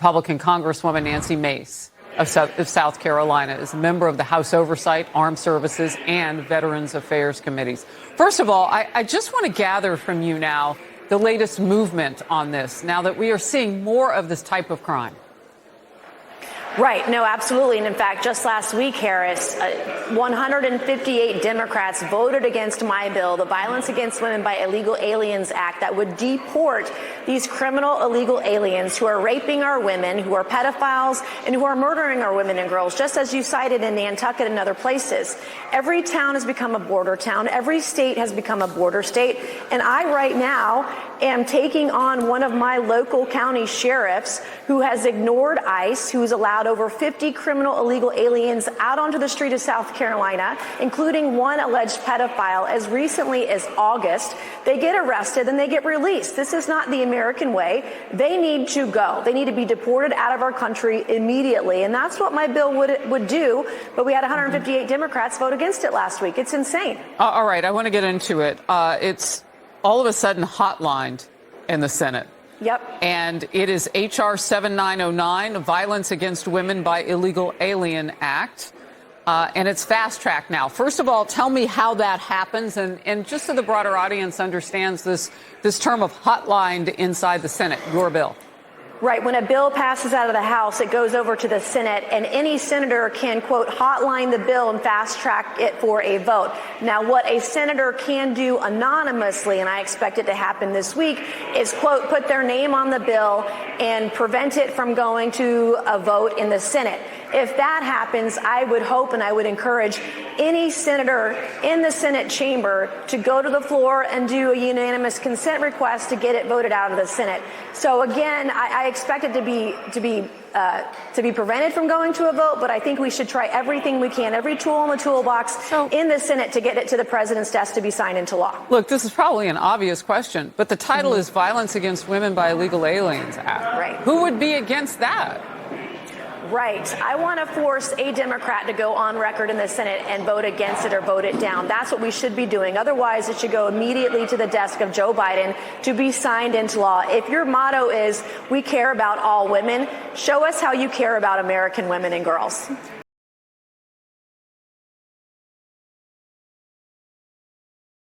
Republican Congresswoman Nancy Mace of South Carolina is a member of the House Oversight, Armed Services, and Veterans Affairs Committees. First of all, I just want to gather from you now the latest movement on this, now that we are seeing more of this type of crime. Right. No, absolutely. And in fact, just last week, Harris, 158 Democrats voted against my bill, the Violence Against Women by Illegal Aliens Act, that would deport these criminal illegal aliens who are raping our women, who are pedophiles, and who are murdering our women and girls, just as you cited in Nantucket and other places. Every town has become a border town. Every state has become a border state. And I right now am taking on one of my local county sheriffs who has ignored ICE, who's allowed over 50 criminal illegal aliens out onto the street of South Carolina, including one alleged pedophile as recently as August. They get arrested and they get released. This is not the American way. They need to go. They need to be deported out of our country immediately. And that's what my bill would do. But we had 158 Democrats vote against it last week. It's insane. All right. I want to get into it. It's all of a sudden hotlined in the Senate. Yep. And it is H.R. 7909, Violence Against Women by Illegal Alien Act. And it's fast-tracked now. First of all, tell me how that happens, and just so the broader audience understands this term of hotlined inside the Senate, your bill. Right. When a bill passes out of the House, it goes over to the Senate, and any senator can, quote, hotline the bill and fast track it for a vote. Now, what a senator can do anonymously, and I expect it to happen this week, is, quote, put their name on the bill and prevent it from going to a vote in the Senate. If that happens, I would hope and I would encourage any senator in the Senate chamber to go to the floor and do a unanimous consent request to get it voted out of the Senate. So again, I expect it to be prevented from going to a vote, but I think we should try everything we can, every tool in the toolbox in the Senate to get it to the president's desk to be signed into law. Look, this is probably an obvious question, but the title is Violence Against Women by Illegal Aliens Act. Right. Who would be against that? Right. I want to force a Democrat to go on record in the Senate and vote against it or vote it down. That's what we should be doing. Otherwise, it should go immediately to the desk of Joe Biden to be signed into law. If your motto is, we care about all women, show us how you care about American women and girls.